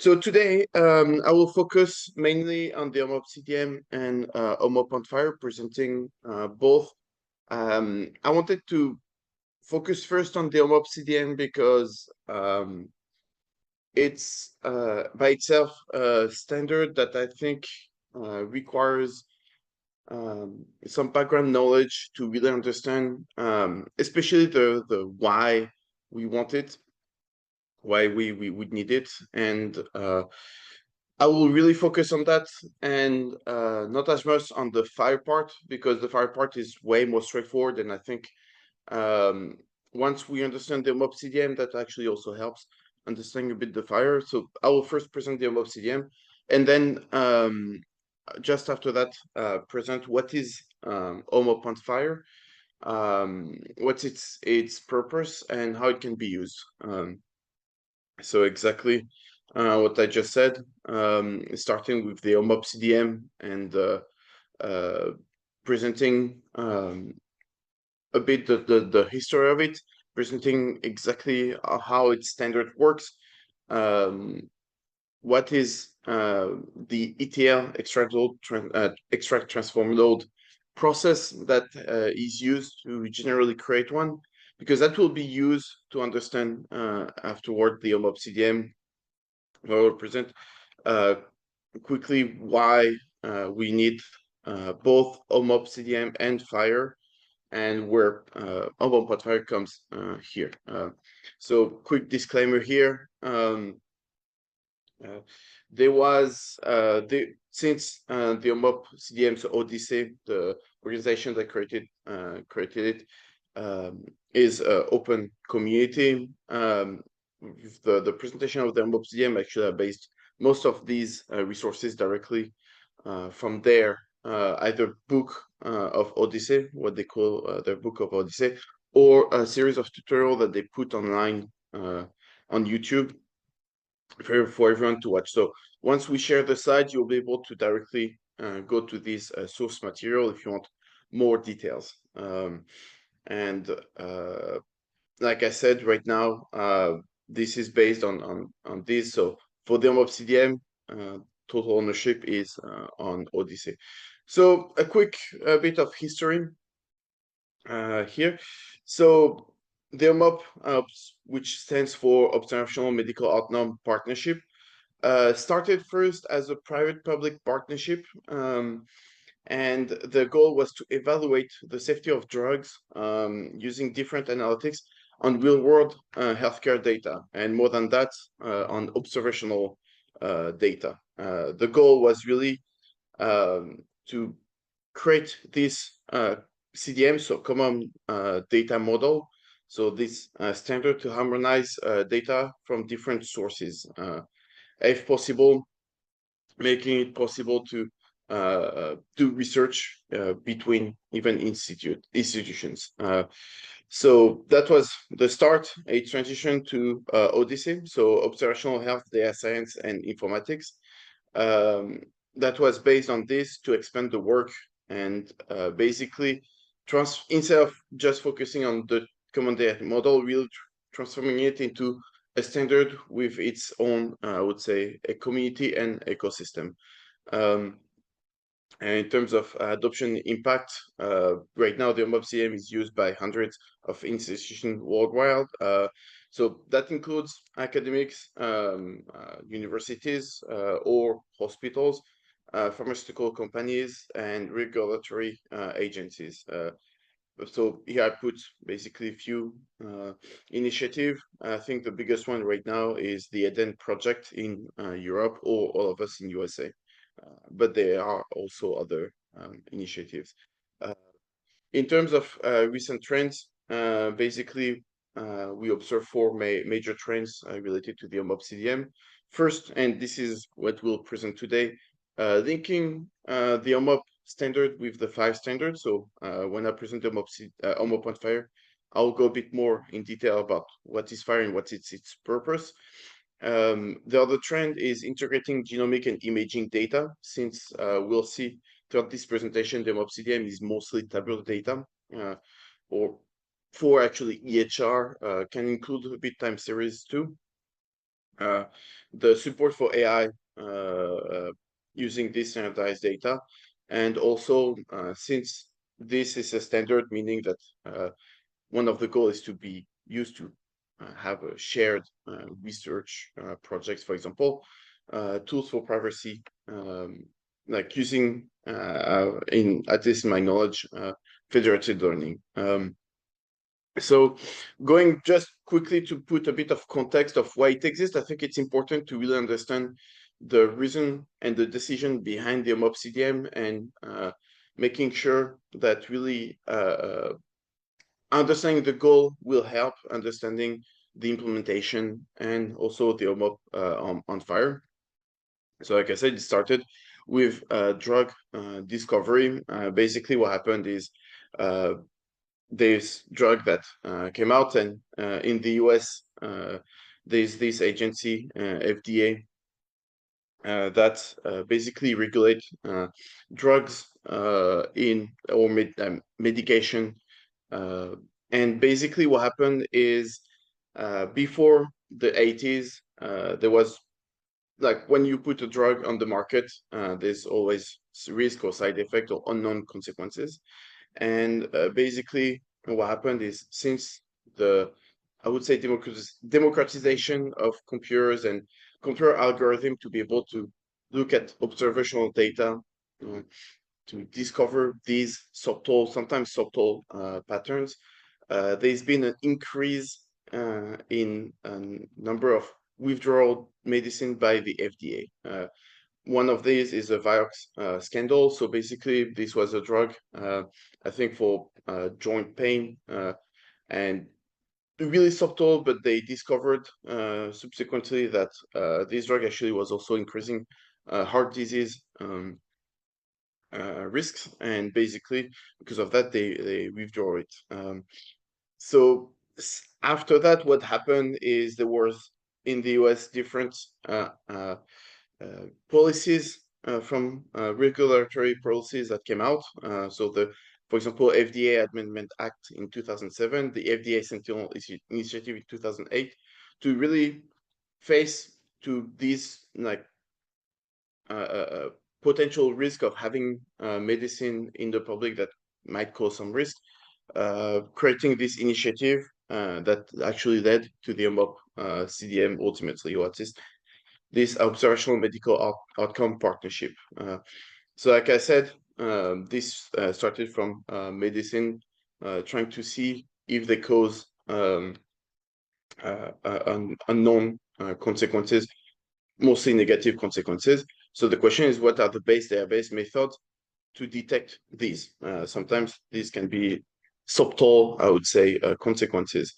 So today, I will focus mainly on the OMOP CDM and OMOP-on-FHIR, presenting both. I wanted to focus first on the OMOP CDM because it's by itself a standard that I think requires some background knowledge to really understand, especially the why we want it, why we would need it, and I will really focus on that and not as much on the FHIR part, because the FHIR part is way more straightforward, and I think once we understand the OMOP CDM, that actually also helps understanding a bit the FHIR. So I will first present the OMOP CDM, and then just after that, present what is OMOP-on-FHIR, what's its purpose, and how it can be used. So exactly what I just said, starting with the OMOP CDM and presenting a bit the history of it, presenting exactly how its standard works, what is the ETL extract transform load process that is used to generally create one, because that will be used to understand afterward the OMOP CDM. I will present quickly why we need both OMOP CDM and FHIR, and where OMOP-on-FHIR comes here. So quick disclaimer here. There was since the OMOP CDM, so OHDSI, the organization that created it, is an open community. The presentation of the OMOP CDM actually based most of these resources directly from their either book of OHDSI, what they call their book of OHDSI, or a series of tutorials that they put online on YouTube for everyone to watch. So once we share the slide, you'll be able to directly go to this source material if you want more details. And like I said, right now, this is based on this. So for the OMOP CDM, total ownership is on OHDSI. So a quick bit of history here. So the OMOP, which stands for Observational Medical Outcome Partnership, started first as a private-public partnership, and the goal was to evaluate the safety of drugs using different analytics on real-world healthcare data, and more than that, on observational data. The goal was really to create this CDM, so common data model, so this standard to harmonize data from different sources, if possible, making it possible to do research between even institutions. So that was the start, a transition to OHDSI, so Observational Health, Data Science, and Informatics. That was based on this to expand the work and basically instead of just focusing on the common data model, really transforming it into a standard with its own, I would say, a community and ecosystem. And in terms of adoption impact, right now the OMOP CDM is used by hundreds of institutions worldwide. So that includes academics, universities, or hospitals, pharmaceutical companies, and regulatory agencies. So here I put basically a few initiatives. I think the biggest one right now is the EDEN project in Europe, or all of us in USA. But there are also other initiatives. In terms of recent trends, basically, we observe four major trends related to the OMOP CDM. First, and this is what we'll present today, linking the OMOP standard with the FHIR standard. So when I present the OMOP-on-FHIR, I'll go a bit more in detail about what is FHIR and what's its purpose. The other trend is integrating genomic and imaging data, since we'll see throughout this presentation, the OMOP CDM is mostly tabular data, or for actually EHR, can include a bit time series too. the support for AI using this standardized data, and also since this is a standard, meaning that one of the goals is to be used to have a shared research projects, for example, tools for privacy, like using, at least in my knowledge, federated learning. So going just quickly to put a bit of context of why it exists, I think it's important to really understand the reason and the decision behind the OMOP CDM, and making sure that really understanding the goal will help understanding the implementation and also the OMOP on FHIR. So like I said, it started with drug discovery. Basically what happened is this drug that came out, and in the US there's this agency, FDA, that basically regulate drugs in or medication. And basically what happened is before the 80s, there was, like, when you put a drug on the market, there's always risk or side effect or unknown consequences. And basically what happened is, since the, I would say, democratization of computers and computer algorithm to be able to look at observational data, to discover these subtle, sometimes subtle patterns, there's been an increase in number of withdrawal medicine by the FDA. One of these is a Vioxx scandal. So basically, this was a drug, I think, for joint pain, and really subtle, but they discovered subsequently that this drug actually was also increasing heart disease risks, and basically because of that, they withdraw it. So after that, what happened is there was in the US different policies from regulatory policies that came out. So for example, FDA Amendment Act in 2007, the FDA Sentinel Initiative in 2008, to really face to these, like, potential risk of having medicine in the public that might cause some risk, creating this initiative that actually led to the OMOP CDM ultimately, or at least this observational medical outcome partnership. So like I said, this started from medicine, trying to see if they cause unknown consequences, mostly negative consequences. So the question is, what are the database methods to detect these? Sometimes these can be subtle, I would say, consequences.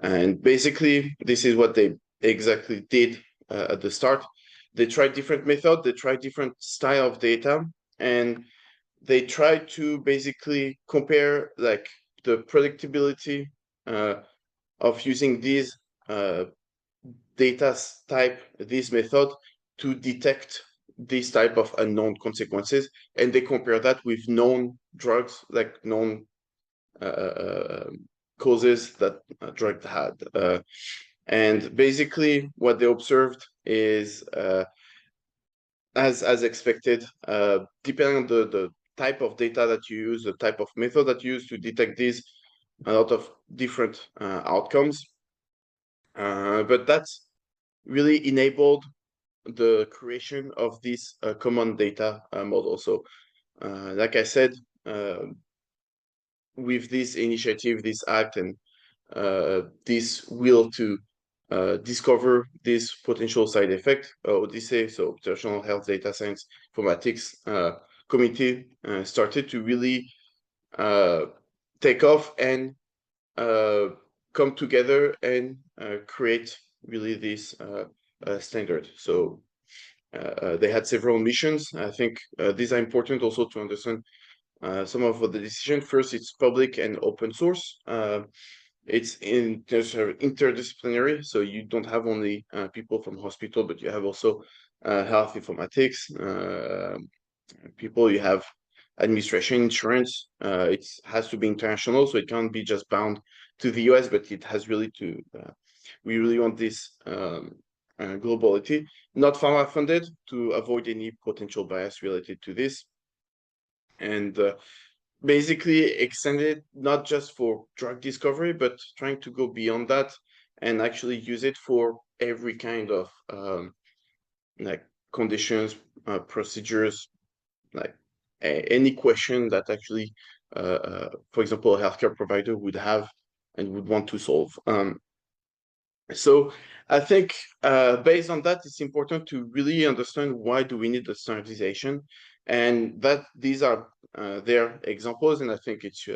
And basically, this is what they exactly did at the start. They tried different methods, they tried different style of data, and they tried to basically compare, like, the predictability of using these data type, this method, to detect this type of unknown consequences, and they compare that with known drugs, like known causes that a drug had. And basically what they observed is, as expected, depending on the type of data that you use, the type of method that you use to detect these, a lot of different outcomes. But that's really enabled the creation of this common data model. So like I said, with this initiative, this act, and this will to discover this potential side effect, OHDSI, so Observational Health Data Science Informatics community started to really take off and come together and create really this standard. So they had several missions. I think these are important also to understand some of the decisions. First, it's public and open source. It's interdisciplinary, so you don't have only people from hospital, but you have also health informatics people, you have administration, insurance. It has to be international, so it can't be just bound to the US, but it has really to, we really want this globality, not pharma funded, to avoid any potential bias related to this. And basically extended not just for drug discovery, but trying to go beyond that and actually use it for every kind of like conditions, procedures, like any question that actually, for example, a healthcare provider would have and would want to solve. So I think based on that, it's important to really understand why do we need the standardization, and that these are their examples, and I think it's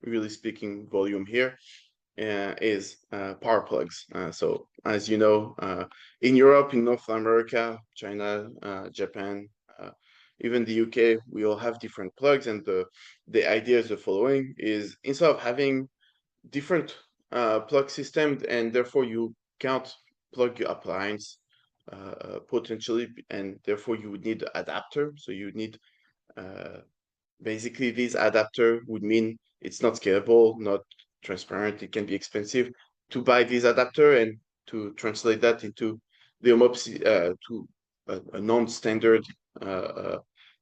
really speaking volume here. Is power plugs. So as you know, in Europe, in North America, China, Japan, even the UK, we all have different plugs, and the idea is the following: is instead of having different plug systems, and therefore you can't plug your appliance potentially, and therefore you would need adapter. So you need basically this adapter would mean it's not scalable, not transparent, it can be expensive to buy this adapter, and to translate that into the OMOP to a non-standard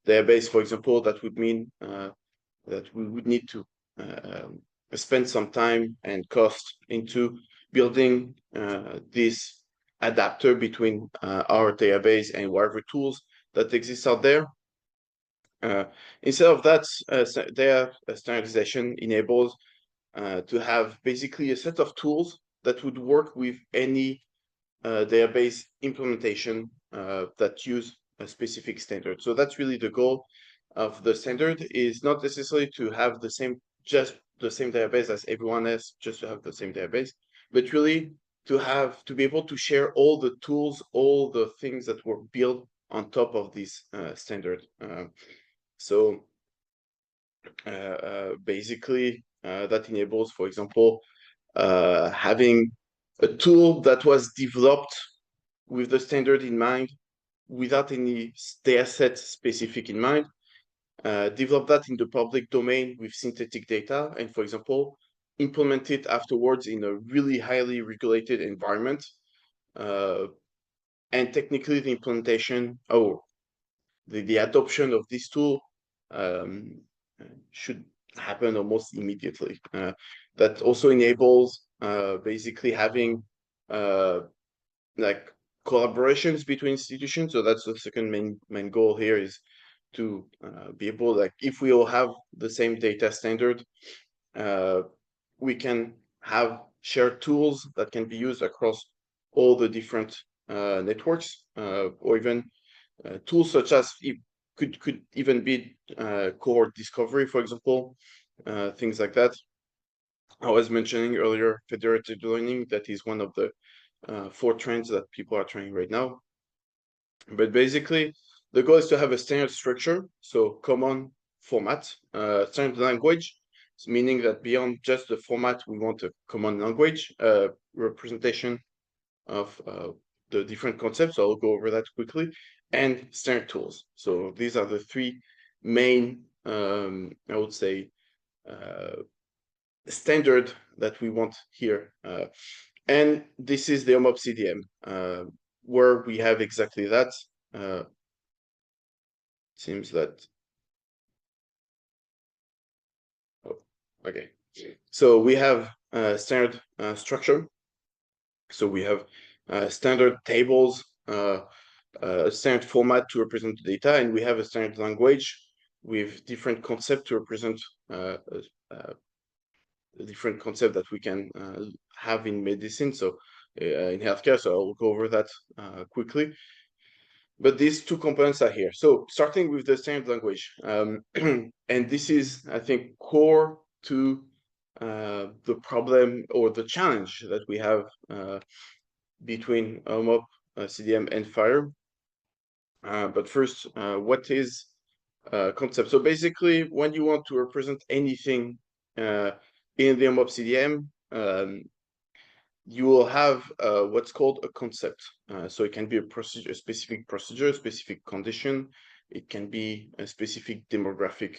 database, for example, that would mean that we would need to spend some time and cost into building this adapter between our database and whatever tools that exist out there. Instead of that, their standardization enables to have basically a set of tools that would work with any database implementation that use a specific standard. So that's really the goal of the standard, is not necessarily to have just the same database as everyone else, just to have the same database, but really to be able to share all the tools, all the things that were built on top of this standard. So basically, that enables, for example, having a tool that was developed with the standard in mind, without any dataset specific in mind, develop that in the public domain with synthetic data, and, for example, implement it afterwards in a really highly regulated environment. And technically, the implementation, the adoption of this tool should happen almost immediately. That also enables basically having like collaborations between institutions. So that's the second main goal here, is to be able, like, if we all have the same data standard, we can have shared tools that can be used across all the different networks, or even tools such as could even be cohort discovery, for example, things like that. I was mentioning earlier federated learning. That is one of the 4 trends that people are trying right now. But basically, the goal is to have a standard structure, so common format, standard language, meaning that beyond just the format, we want a common language, representation of the different concepts. So I'll go over that quickly, and standard tools. So these are the 3 main, I would say, standard that we want here. And this is the OMOP CDM, where we have exactly that. Seems that. Oh, okay. So we have standard structure. So we have standard tables, a standard format to represent the data, and we have a standard language with different concepts to represent the different concept that we can have in medicine, so in healthcare. So I'll go over that quickly. But these 2 components are here. So starting with the standard language, and this is, I think, core to the problem or the challenge that we have between OMOP CDM and FHIR. But first, what is concept? So basically, when you want to represent anything in the OMOP CDM, you will have what's called a concept. So it can be a procedure, a specific procedure, a specific condition. It can be a specific demographic.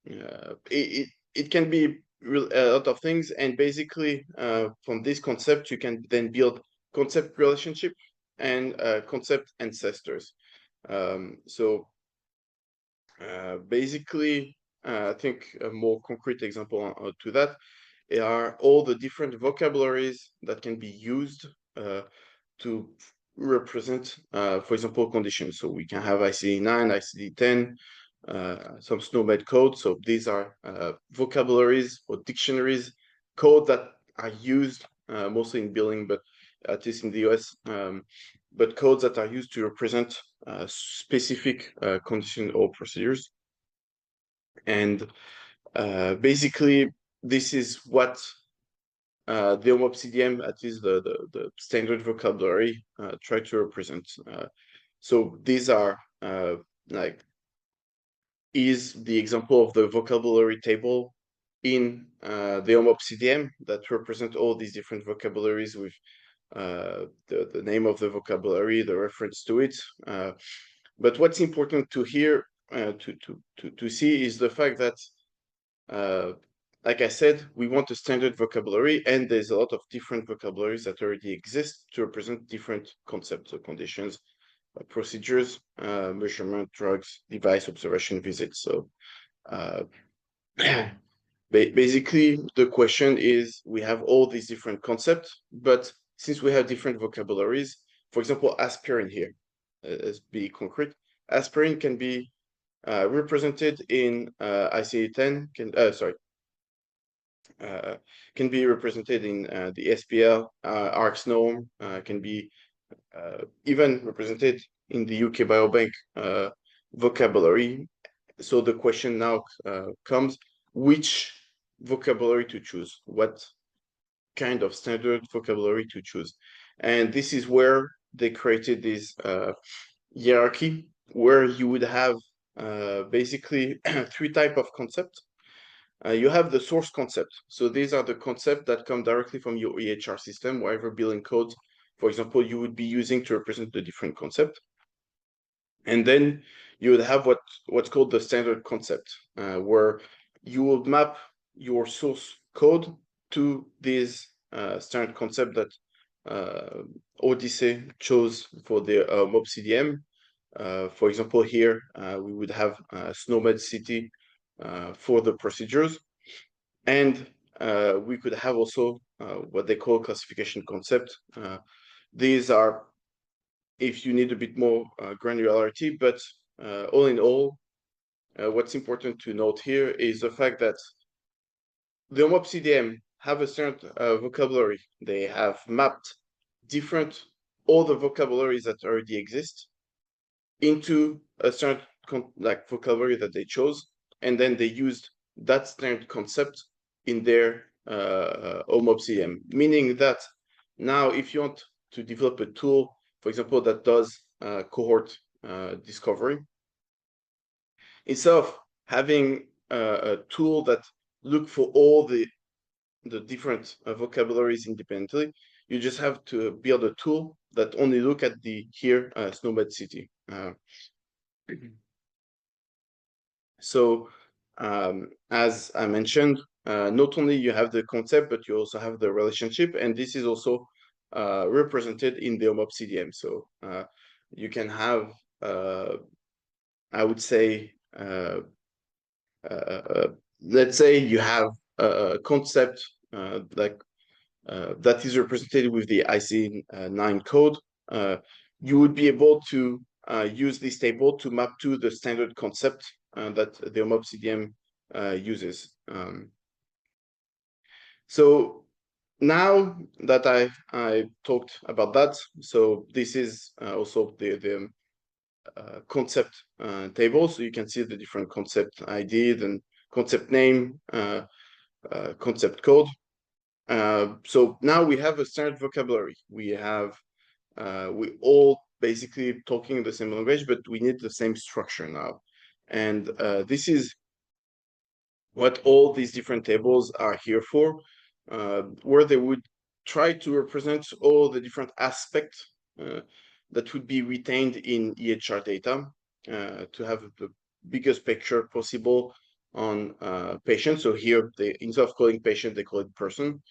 It can be a lot of things. And basically, from this concept, you can then build concept relationship, and concept ancestors. Basically, I think a more concrete example to that are all the different vocabularies that can be used to represent, for example, conditions. So we can have ICD-9, ICD-10, some SNOMED code. So these are vocabularies or dictionaries, code that are used mostly in billing, but at least in the US, but codes that are used to represent specific condition or procedures. And basically, this is what the OMOP CDM, at least the standard vocabulary, try to represent. So these are is the example of the vocabulary table in the OMOP CDM that represent all these different vocabularies with the name of the vocabulary, the reference to it. But what's important to hear, to see, is the fact that, like I said, we want a standard vocabulary, and there's a lot of different vocabularies that already exist to represent different concepts or conditions, procedures, measurement, drugs, device, observation, visits. So basically, the question is, we have all these different concepts, but since we have different vocabularies, for example, aspirin here, let's be concrete, aspirin can be represented in ICD-10, can be represented in the SPL, ARCS norm, can be even represented in the UK Biobank vocabulary. So the question now comes, which vocabulary to choose? What kind of standard vocabulary to choose? And this is where they created this hierarchy, where you would have basically three types of concepts. You have the source concept. So these are the concepts that come directly from your EHR system, whatever billing codes, for example, you would be using to represent the different concept. And then you would have what's called the standard concept, where you will map your source code to this standard concept that OHDSI chose for the OMOP CDM. For example, here we would have SNOMED city for the procedures, and we could have also what they call classification concept. These are, if you need a bit more granularity, but all in all, what's important to note here is the fact that the OMOP CDM have a certain vocabulary. They have mapped all the vocabularies that already exist into a certain vocabulary that they chose, and then they used that standard concept in their OMOP CDM, meaning that now if you want to develop a tool, for example, that does cohort discovery, instead of having a tool that look for all the different vocabularies independently, you just have to build a tool that only look at the here SNOMED city. So as I mentioned, not only you have the concept, but you also have the relationship, and this is also represented in the OMOP CDM. So you can have, I would say, let's say you have a concept that is represented with the IC9 code. You would be able to use this table to map to the standard concept that the OMOP CDM uses. So now that I talked about that, so this is also the concept table. So you can see the different concept ID, then concept name, concept code. So now we have a standard vocabulary. We all basically talking the same language, but we need the same structure now. And this is what all these different tables are here for, where they would try to represent all the different aspects that would be retained in EHR data to have the biggest picture possible on patients. So here, instead of calling patient, they call it person.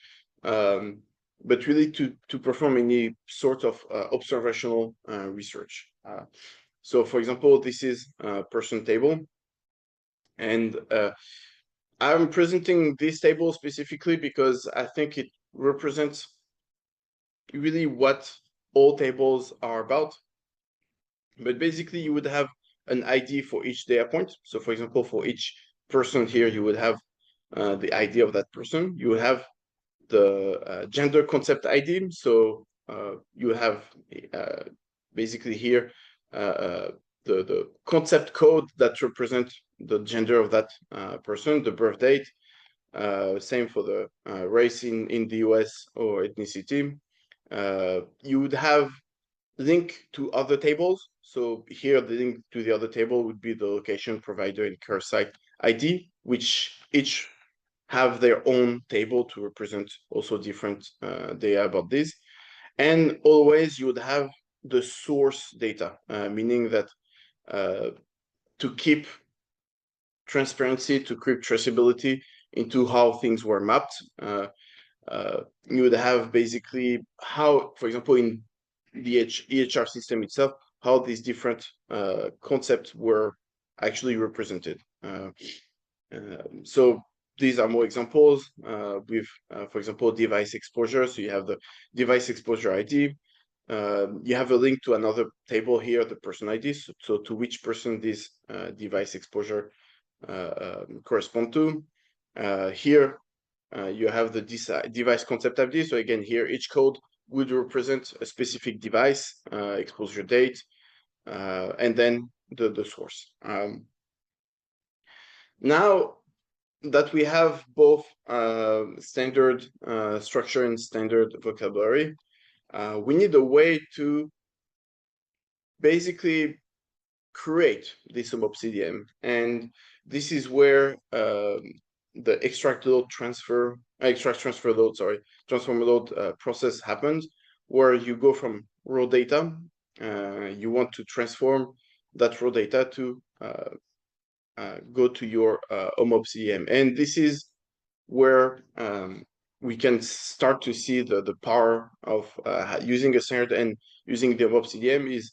but really to perform any sort of observational research. So, for example, this is a person table, and I'm presenting this table specifically because I think it represents really what all tables are about. But basically, you would have an ID for each data point. So, for example, for each person here, you would have the ID of that person. You would have the gender concept ID. So you have basically here the concept code that represents the gender of that person, the birth date. Same for the race in the US or ethnicity. You would have link to other tables. So here the link to the other table would be the location, provider, and care site ID, which each have their own table to represent also different data about this. And always you would have the source data, meaning that to keep transparency, to keep traceability into how things were mapped, you would have basically how, for example, in the EHR system itself, how these different concepts were actually represented. So these are more examples with, for example, device exposure. So you have the device exposure ID. You have a link to another table here, the person ID. So to which person this device exposure correspond to. Here, you have the device concept ID. So again, here each code would represent a specific device, exposure date, and then the source. Now that we have both standard structure and standard vocabulary, we need a way to basically create this OMOP CDM. And this is where the extract transform load process happens, where you go from raw data, you want to transform that raw data to go to your OMOP CDM. And this is where we can start to see the power of using a standard and using the OMOP CDM. Is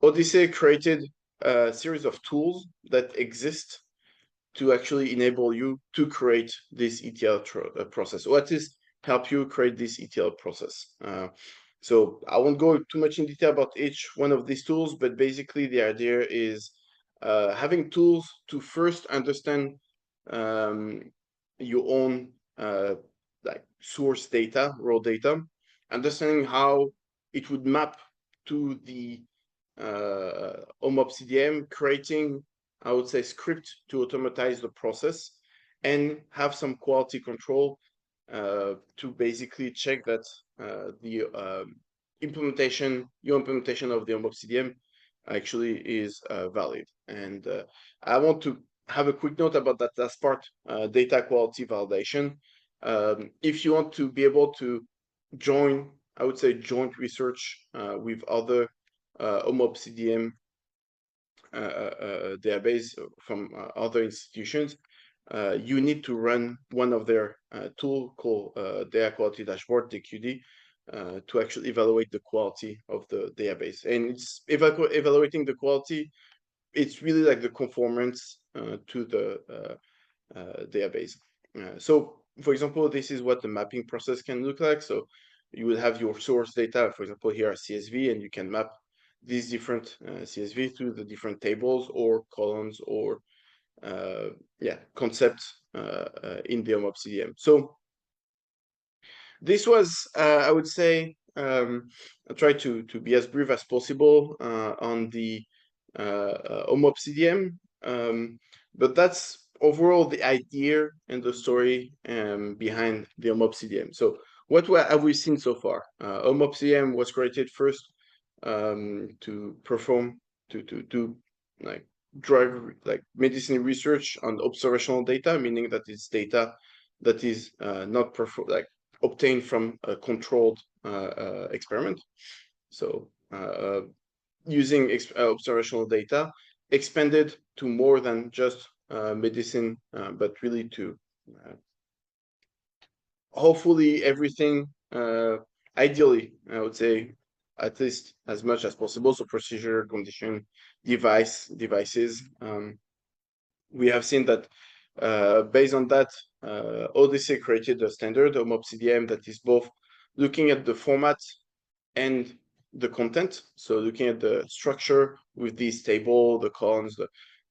OHDSI created a series of tools that exist to actually enable you to create this ETL process. What is help you create this ETL process? So I won't go too much in detail about each one of these tools, but basically the idea is having tools to first understand your own like source data, raw data, understanding how it would map to the OMOP CDM, creating, I would say, script to automatize the process, and have some quality control to basically check that the implementation, your implementation of the OMOP CDM actually is valid. And I want to have a quick note about that last part, data quality validation. If you want to be able to join, I would say, joint research with other OMOP CDM database from other institutions, you need to run one of their tool called Data Quality Dashboard, DQD, to actually evaluate the quality of the database. And it's evaluating the quality, it's really like the conformance to the database. So, for example, this is what the mapping process can look like. So you will have your source data, for example, here are CSV, and you can map these different CSV through the different tables or columns or concepts in the OMOP CDM. So this was, I would say, I try to be as brief as possible on the OMOP CDM, but that's overall the idea and the story behind the OMOP CDM. So what have we seen so far? OMOP CDM was created first to perform to like drug like medicine research on observational data, meaning that it's data that is not obtained from a controlled experiment. So using observational data expanded to more than just medicine, but really to hopefully everything ideally, I would say, at least as much as possible. So procedure, condition, devices. We have seen that based on that, ODC created a standard, OMOP CDM, that is both looking at the format and the content. So looking at the structure with this table, the columns,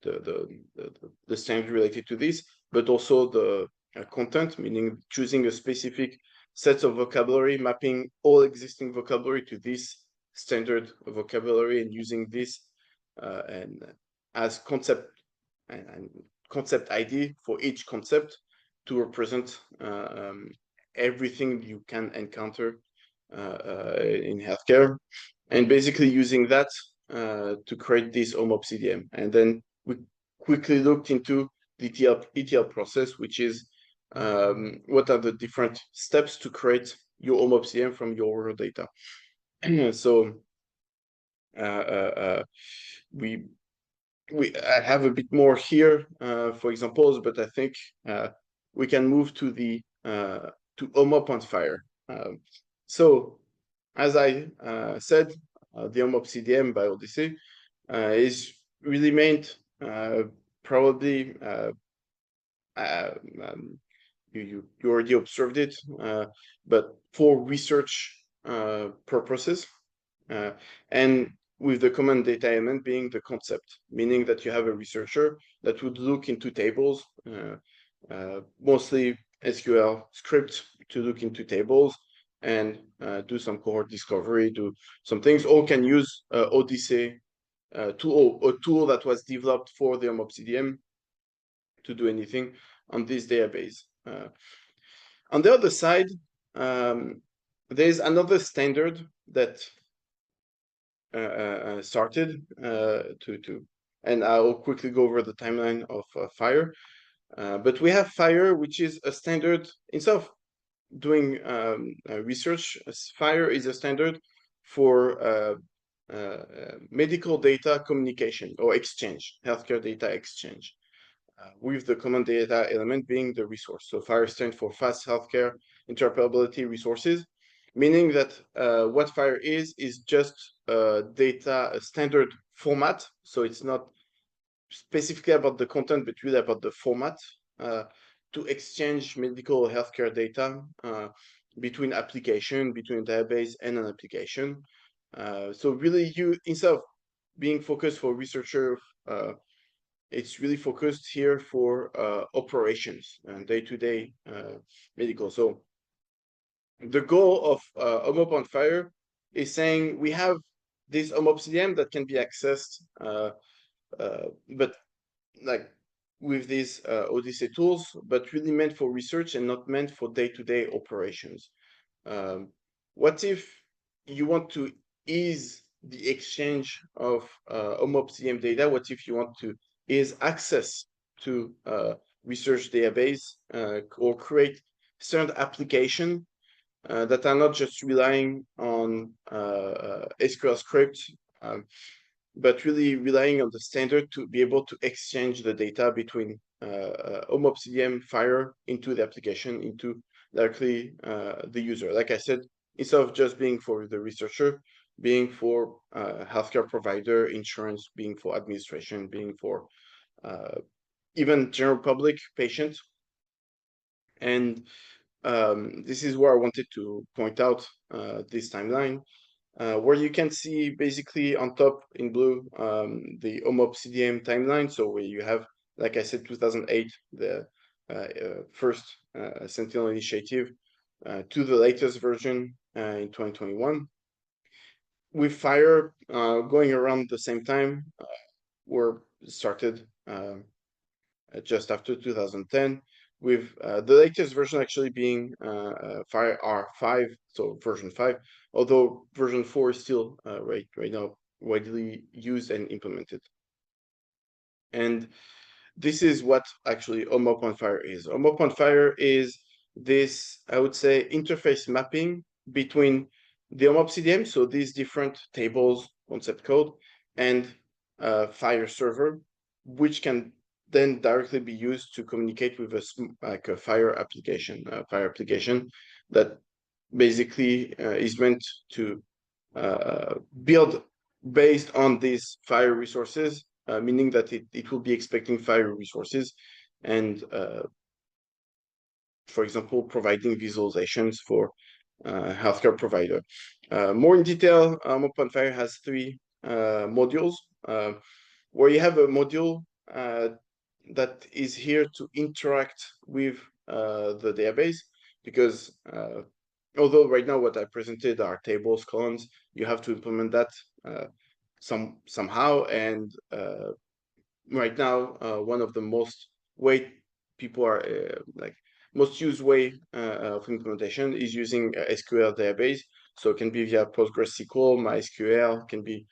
the standard related to this, but also the content, meaning choosing a specific set of vocabulary, mapping all existing vocabulary to this standard vocabulary, and using this and as concept and concept ID for each concept to represent everything you can encounter in healthcare, and basically using that to create this OMOP CDM. And then we quickly looked into the ETL process, which is what are the different steps to create your OMOP CDM from your raw data. So I have a bit more here for examples, but I think we can move to the to OMOP-on-FHIR. So, as I said, the OMOP CDM by ODC is really meant probably you already observed it, but for research purposes, and with the common data element being the concept, meaning that you have a researcher that would look into tables, mostly SQL script to look into tables and do some cohort discovery, do some things, or can use ODC tool, a tool that was developed for the OMOP CDM to do anything on this database. On the other side, there's another standard that started and I'll quickly go over the timeline of FHIR. But we have FHIR, which is a standard. Instead of doing research, FHIR is a standard for medical data communication or exchange, healthcare data exchange, with the common data element being the resource. So FHIR stands for Fast Healthcare Interoperability Resources, meaning that what FHIR is just data, a standard format. So it's not specifically about the content, but really about the format to exchange medical healthcare data between application, between database and an application. So really, you instead of being focused for researcher, it's really focused here for operations and day-to-day medical. So the goal of OMOP-on-FHIR is saying we have this OMOP CDM that can be accessed, but like with these ODC tools, but really meant for research and not meant for day-to-day operations. What if you want to ease the exchange of OMOP CDM data? What if you want to ease access to research database or create certain application that are not just relying on SQL script, but really relying on the standard to be able to exchange the data between OMOP CDM, FHIR into the application, into directly the user. Like I said, instead of just being for the researcher, being for healthcare provider, insurance, being for administration, being for even general public patients. And this is where I wanted to point out this timeline, where you can see basically on top in blue the OMOP CDM timeline. So where you have, like I said, 2008, the first Sentinel initiative, to the latest version in 2021. With FHIR going around the same time, were started just after 2010, with the latest version actually being FHIR R5, so version 5, although version 4 is still right now widely used and implemented. And this is what actually OMOP-on-FHIR is. OMOP-on-FHIR is this, I would say, interface mapping between the OMOP CDM, so these different tables, concept code, and FHIR server, which can then directly be used to communicate with a FHIR application, that basically is meant to build based on these FHIR resources, meaning that it will be expecting FHIR resources and, for example, providing visualizations for healthcare provider. More in detail, OMOP-on-FHIR has three modules, where you have a module that is here to interact with the database, because although right now what I presented are tables, columns, you have to implement that somehow. And right now, one of the most way people are most used way of implementation is using SQL database. So it can be via PostgreSQL, MySQL, can be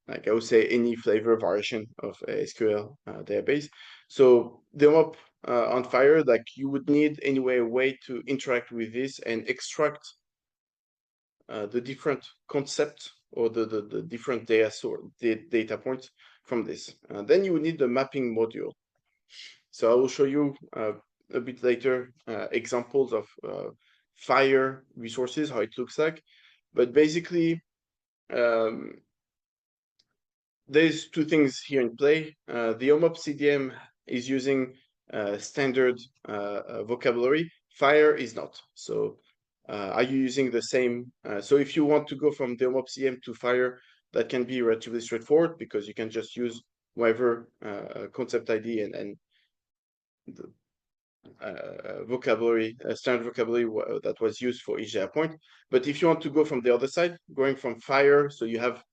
like I would say any flavor variation of a SQL database. So the OMOP on-FHIR, like you would need anyway a way to interact with this and extract the different concepts or the different data points from this. Then you would need the mapping module. So I will show you a bit later examples of FHIR resources, how it looks like. But basically, there's two things here in play. The OMOP CDM is using standard vocabulary. FHIR is not. So are you using the same? So if you want to go from the OMOP CDM to FHIR, that can be relatively straightforward, because you can just use whatever concept ID and the vocabulary, standard vocabulary that was used for each data point. But if you want to go from the other side, going from FHIR, so you have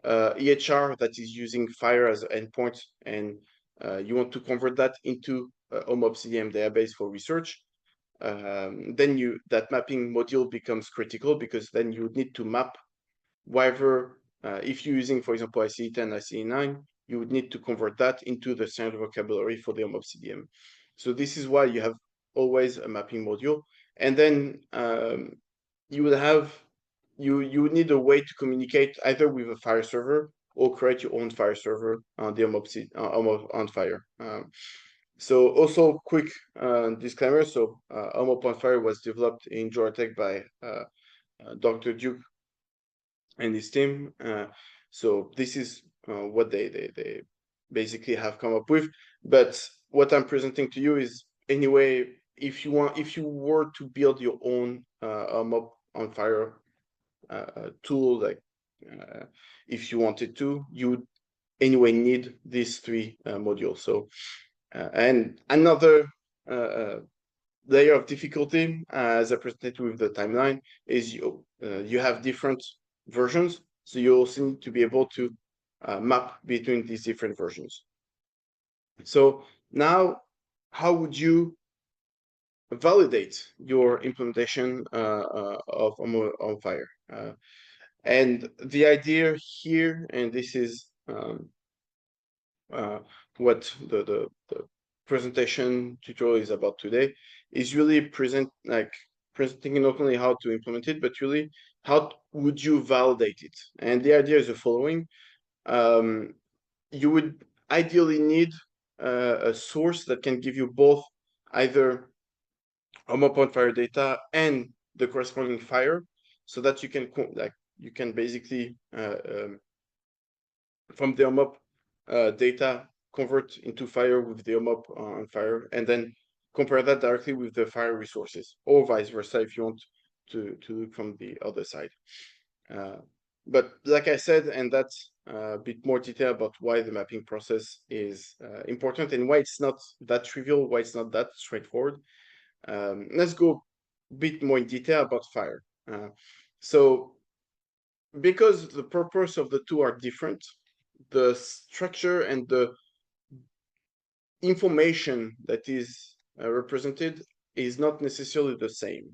EHR that is using FHIR as an endpoint, and you want to convert that into OMOP CDM database for research, then that mapping module becomes critical, because then you need to map whatever, if you're using, for example, ICD-10, ICD-9, you would need to convert that into the standard vocabulary for the OMOP CDM. So this is why you have always a mapping module. And then you would have, you would need a way to communicate either with a FHIR server or create your own FHIR server on the OMOP on-FHIR. So also quick disclaimer. So OMOP on-FHIR was developed in Georgia Tech by Dr. Duke and his team. So this is what they basically have come up with. But what I'm presenting to you is, anyway, if you were to build your own OMOP on-FHIR tool, like if you wanted to, you would anyway need these three modules. So and another layer of difficulty, as I presented with the timeline, is you have different versions, so you also need to be able to map between these different versions. So now, how would you validate your implementation of on-FHIR? And the idea here, and this is what the presentation tutorial is about today, is really presenting not only how to implement it, but really how would you validate it. And the idea is the following. You would ideally need a source that can give you both either OMOP-on-FHIR data and the corresponding FHIR, so that you can basically from the OMOP data convert into FHIR with the OMOP-on-FHIR, and then compare that directly with the FHIR resources, or vice versa if you want to look from the other side. But like I said, and that's a bit more detail about why the mapping process is important and why it's not that trivial, why it's not that straightforward. Let's go a bit more in detail about FHIR. So because the purpose of the two are different, the structure and the information that is represented is not necessarily the same.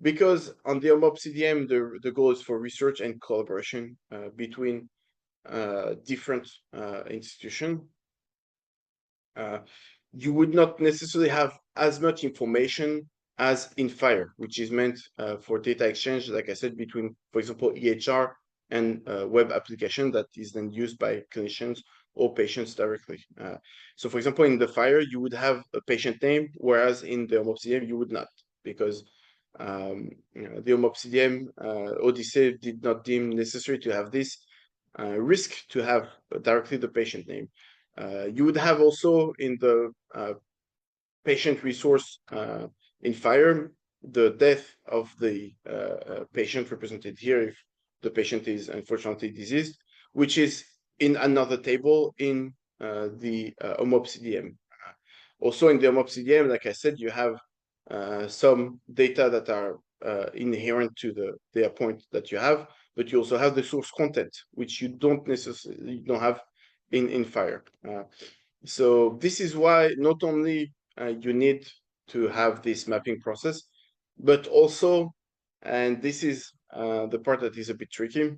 Because on the OMOP CDM, the goal is for research and collaboration between different institutions. You would not necessarily have as much information as in FHIR, which is meant for data exchange, like I said, between, for example, EHR and web application that is then used by clinicians or patients directly. So for example, in the FHIR, you would have a patient name, whereas in the OMOP CDM, you would not, because the OMOP CDM, OHDSI did not deem necessary to have this risk to have directly the patient name. You would have also in the patient resource in FHIR the death of the patient represented here if the patient is unfortunately diseased, which is in another table in the OMOP CDM. Also in the OMOP CDM, like I said, you have some data that are inherent to the data point that you have, but you also have the source content, which you don't necessarily have in FHIR. So this is why not only you need to have this mapping process, but also, and this is the part that is a bit tricky,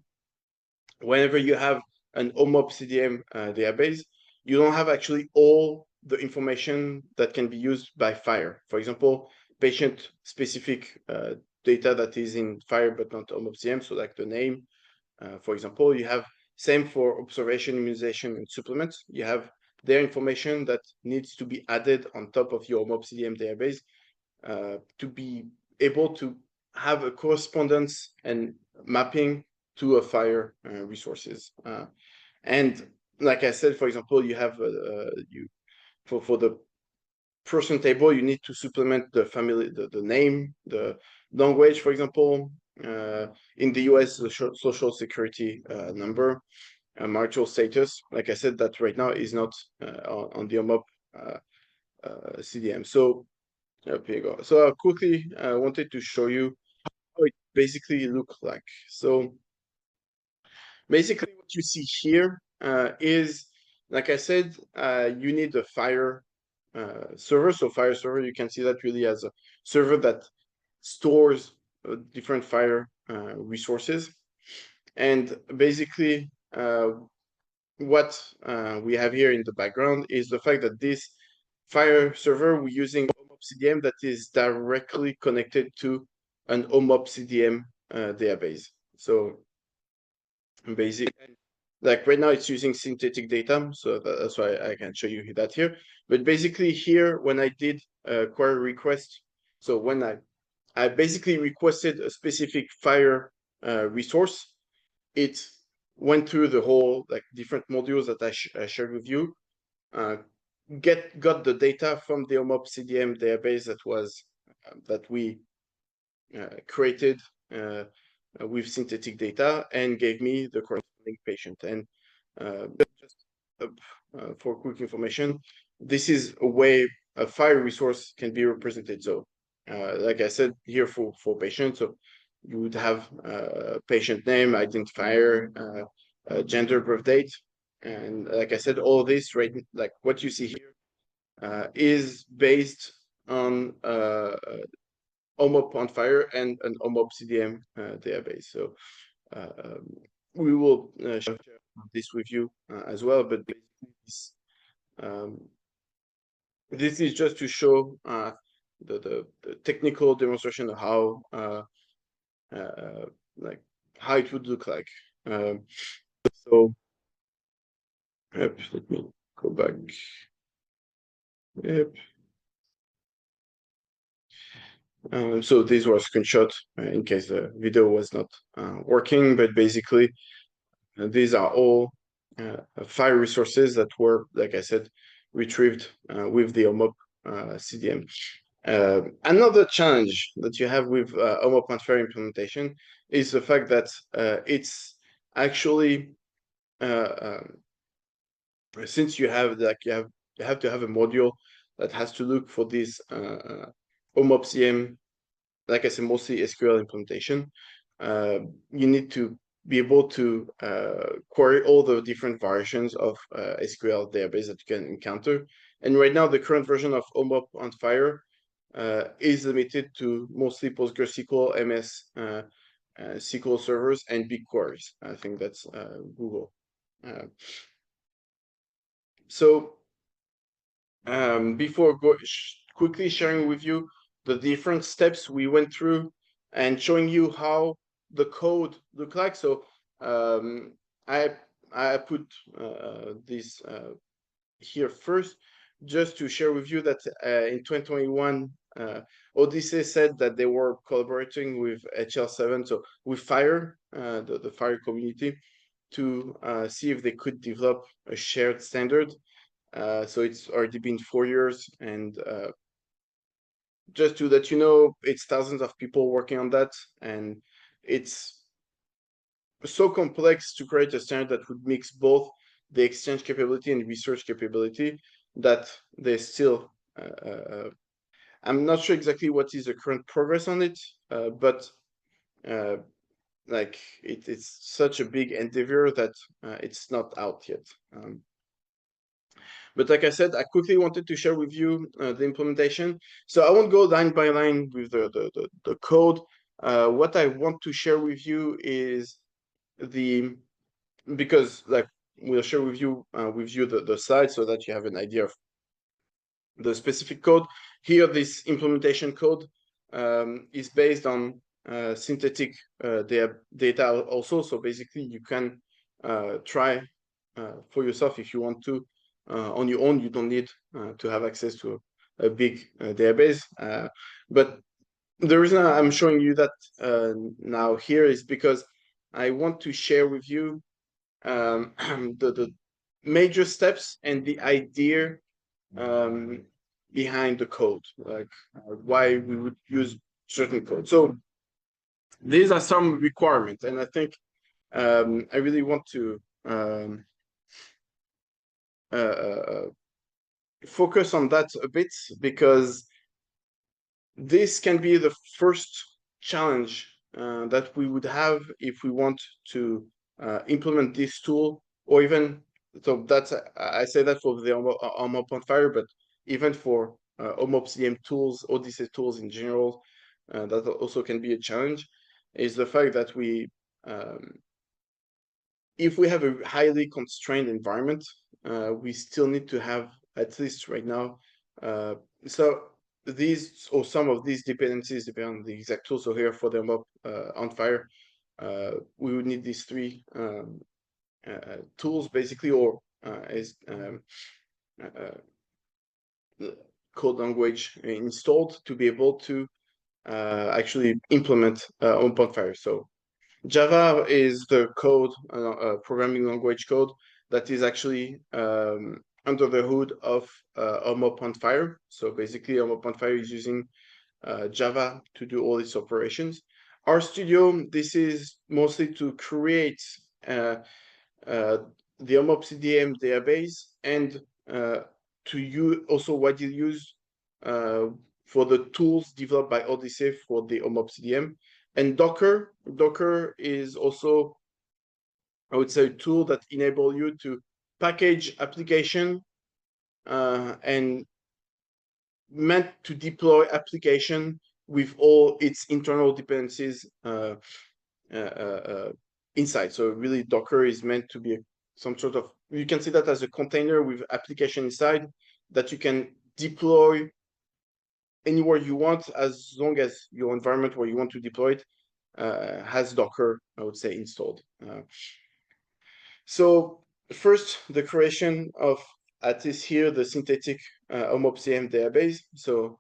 whenever you have an OMOP CDM database, you don't have actually all the information that can be used by FHIR. For example, patient-specific data that is in FHIR but not OMOP CDM, so like the name, for example, you have same for observation, immunization, and supplements. You have their information that needs to be added on top of your OMOP CDM database to be able to have a correspondence and mapping to a FHIR resources. And like I said, for example, you have for the person table, you need to supplement the family, the name, the language, for example. In the US, the social security number, marital status. Like I said, that right now is not on the OMOP CDM. So here you go. So I quickly wanted to show you how it basically looks like. So basically what you see here is, like I said, you need a FHIR server. So FHIR server, you can see that really as a server that stores different FHIR resources. And basically what we have here in the background is the fact that this FHIR server, we're using OMOP CDM that is directly connected to an OMOP CDM database. So basically, like right now it's using synthetic data, so that's why I can show you that here. But basically here, when I did a query request, so when I basically requested a specific FHIR resource, it went through the whole like different modules that I shared with you, got the data from the OMOP CDM database that was that we created with synthetic data, and gave me the corresponding patient. And just for quick information, this is a way a FHIR resource can be represented. So like I said here for patients, so you would have patient name, identifier, gender, birth date, and like I said, all this, right, like what you see here is based on OMOP-on-FHIR and an OMOP CDM database. So we will share this with you as well, but basically this is just to show the technical demonstration of how like how it would look like. So let me go back. Yep. So these were screenshots in case the video was not working, but basically these are all FHIR resources that were, like I said, retrieved with the OMOP CDM. Another challenge that you have with OMOP-on-FHIR implementation is the fact that it's actually since you have like you have to have a module that has to look for this OMOP CDM, like I said, mostly SQL implementation. You need to be able to query all the different variations of SQL database that you can encounter. And right now, the current version of OMOP-on-FHIR is limited to mostly PostgreSQL, MS SQL servers, and BigQueries. I think that's Google. So before quickly sharing with you the different steps we went through and showing you how the code looked like. So I put this here first, just to share with you that in 2021 OHDSI said that they were collaborating with HL7, so with FHIR, the FHIR community, to see if they could develop a shared standard. So it's already been 4 years, and just to let you know, it's thousands of people working on that, and it's so complex to create a standard that would mix both the exchange capability and research capability that they still I'm not sure exactly what is the current progress on it, but like it's such a big endeavor that it's not out yet. But like I said, I quickly wanted to share with you the implementation. So I won't go line by line with the code. What I want to share with you is because like we'll share with you the slide so that you have an idea of the specific code. Here, this implementation code is based on synthetic data also. So basically, you can try for yourself if you want to on your own. You don't need to have access to a big database. But the reason I'm showing you that now here is because I want to share with you the major steps and the idea behind the code, like why we would use certain code. So these are some requirements, and I think I really want to focus on that a bit, because this can be the first challenge that we would have if we want to implement this tool, or even so that's I say that for the OMOP-on-FHIR, but even for OMOP CDM tools, OHDSI tools in general, that also can be a challenge, is the fact that if we have a highly constrained environment, we still need to have, at least right now, so these or some of these dependencies depend on the exact tool. So here for the OMOP on-FHIR, we would need these three tools basically, or as code language installed to be able to actually implement OMOP-on-FHIR. So Java is the code, programming language code that is actually under the hood of OMOP-on-FHIR. So basically, OMOP-on-FHIR is using Java to do all its operations. RStudio, this is mostly to create the OMOP CDM database, and to use also widely used for the tools developed by OHDSI for the OMOP CDM. And Docker is also, I would say, a tool that enables you to package application and meant to deploy application with all its internal dependencies inside. So really, Docker is meant to be some sort of, you can see that as a container with application inside that you can deploy anywhere you want, as long as your environment where you want to deploy it has Docker, I would say, installed. So first, the creation of, at least here, the synthetic OMOP CDM database. So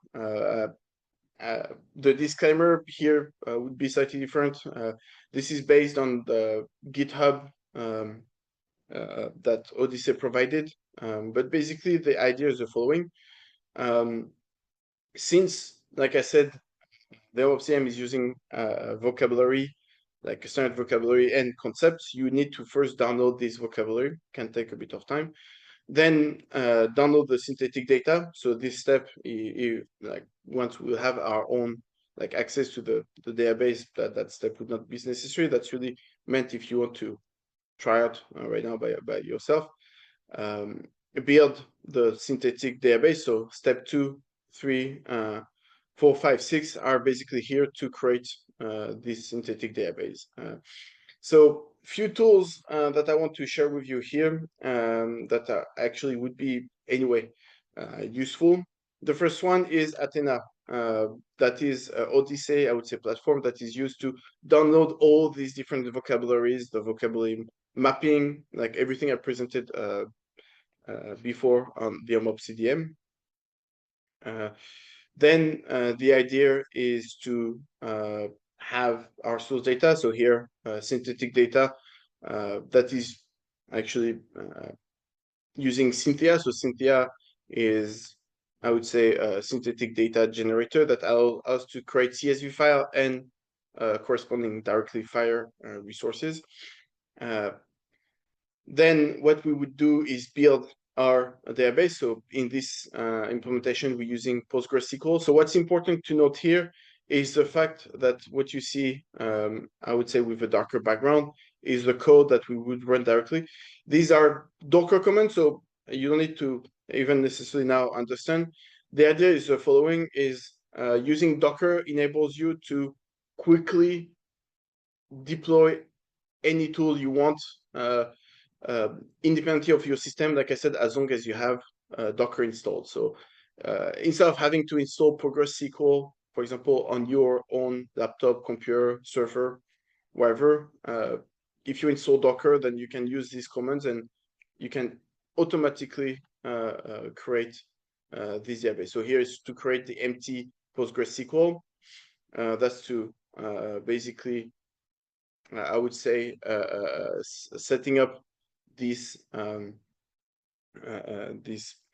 the disclaimer here would be slightly different. This is based on the GitHub that OHDSI provided. But basically, the idea is the following. Since, like I said, the OMOP CDM is using vocabulary, like a standard vocabulary and concepts, you need to first download this vocabulary. Can take a bit of time. Then download the synthetic data. So this step, like once we have our own like access to the database, that step would not be necessary. That's really meant if you want to try out right now by yourself. Build the synthetic database. So step 2, 3, 4, 5, 6 are basically here to create this synthetic database. So few tools that I want to share with you here that actually would be anyway useful. The first one is Athena. That is OHDSI, I would say, platform that is used to download all these different vocabularies, the vocabulary mapping, like everything I presented before on the OMOP CDM. Then the idea is to have our source data. So here, synthetic data that is actually using Cynthia. So Cynthia is, I would say, a synthetic data generator that allows us to create CSV file and corresponding directly FHIR resources. Then what we would do is build our database. So in this implementation, we're using PostgreSQL. So what's important to note here is the fact that what you see, I would say with a darker background, is the code that we would run directly. These are Docker commands, so you don't need to even necessarily now understand. The idea is the following: is using Docker enables you to quickly deploy any tool you want, independently of your system, like I said, as long as you have Docker installed. So instead of having to install PostgreSQL, for example, on your own laptop, computer, server, wherever, if you install Docker, then you can use these commands and you can automatically create this database. So here is to create the empty PostgreSQL. That's to basically, I would say, setting up this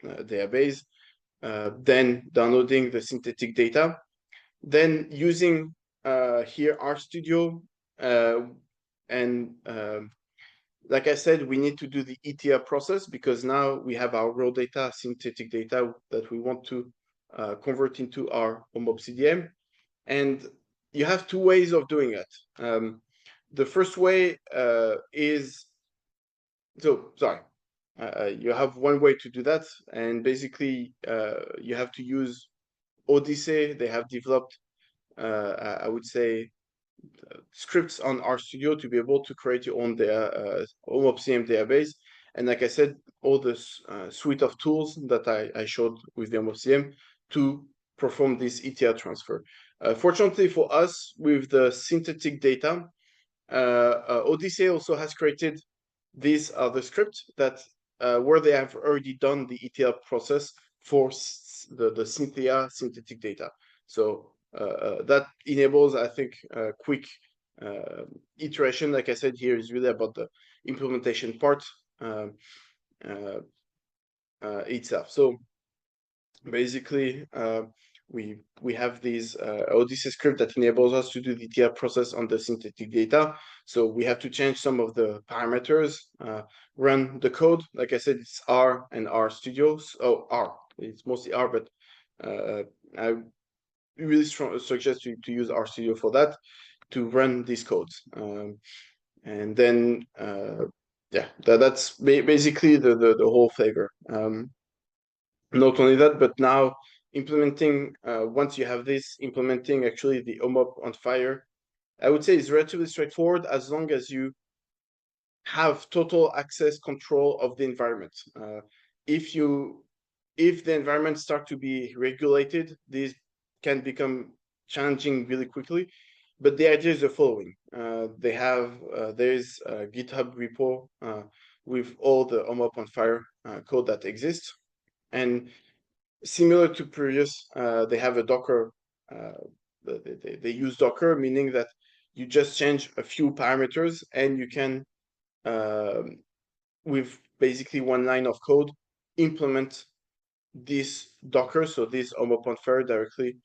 database, then downloading the synthetic data, then using here RStudio, and like I said, we need to do the ETL process because now we have our raw data, synthetic data that we want to convert into our OMOP CDM, and you have two ways of doing it. The first way is, so sorry, you have one way to do that, and basically you have to use OHDSI. They have developed, I would say, scripts on RStudio to be able to create your own OMOP CDM database. And like I said, all this suite of tools that I showed with the OMOP CDM to perform this ETL transfer. Fortunately for us, with the synthetic data, OHDSI also has created these other scripts that where they have already done the ETL process for the Cynthia synthetic data. So that enables, I think, quick iteration. Like I said, here is really about the implementation part itself. So basically, we have these OHDSI script that enables us to do the ETL process on the synthetic data. So we have to change some of the parameters, run the code. Like I said, it's R and RStudio. Oh, R. It's mostly R, but I really suggest you to use RStudio for that, to run these codes. And then, yeah, that's basically the whole flavor. Not only that, but now implementing, once you have this, implementing actually the OMOP-on-FHIR, I would say is relatively straightforward as long as you have total access control of the environment. If the environment start to be regulated, these can become challenging really quickly. But the idea is the following: they have there's a GitHub repo with all the OMOP-on-FHIR code that exists, and similar to previous, they have a Docker. They use Docker, meaning that you just change a few parameters and you can, with basically one line of code, implement this Docker, so this OMOP-on-FHIR directly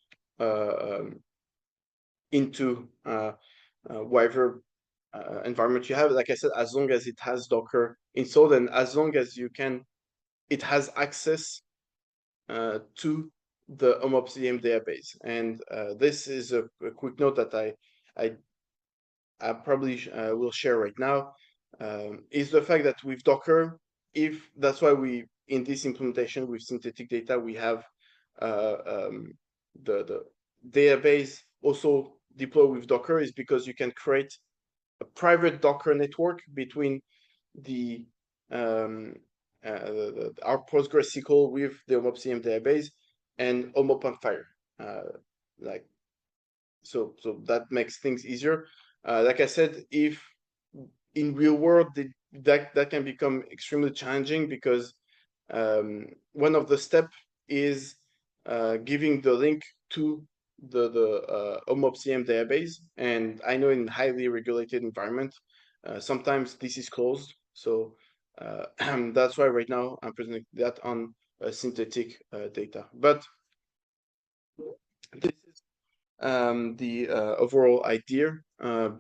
into whatever environment you have. Like I said, as long as it has Docker installed and as long as it has access to the OMOP CDM database. And this is a quick note that I probably will share right now, is the fact that with Docker, that's why in this implementation with synthetic data, we have the database also deployed with Docker, is because you can create a private Docker network between our PostgreSQL with the OMOP CDM database and OMOP-on-FHIR. So that makes things easier. Like I said, if in real world that can become extremely challenging because one of the steps is giving the link to the OMOP CDM database. And I know in highly regulated environment, sometimes this is closed. So that's why right now I'm presenting that on synthetic data. But this is the overall idea behind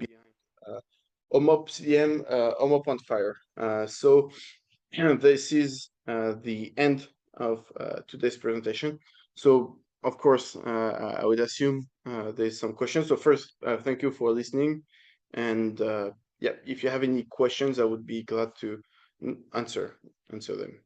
OMOP CDM, OMOP-on-FHIR. So this is the end of today's presentation. So of course, I would assume there's some questions. So first, thank you for listening. And yeah, if you have any questions, I would be glad to answer them.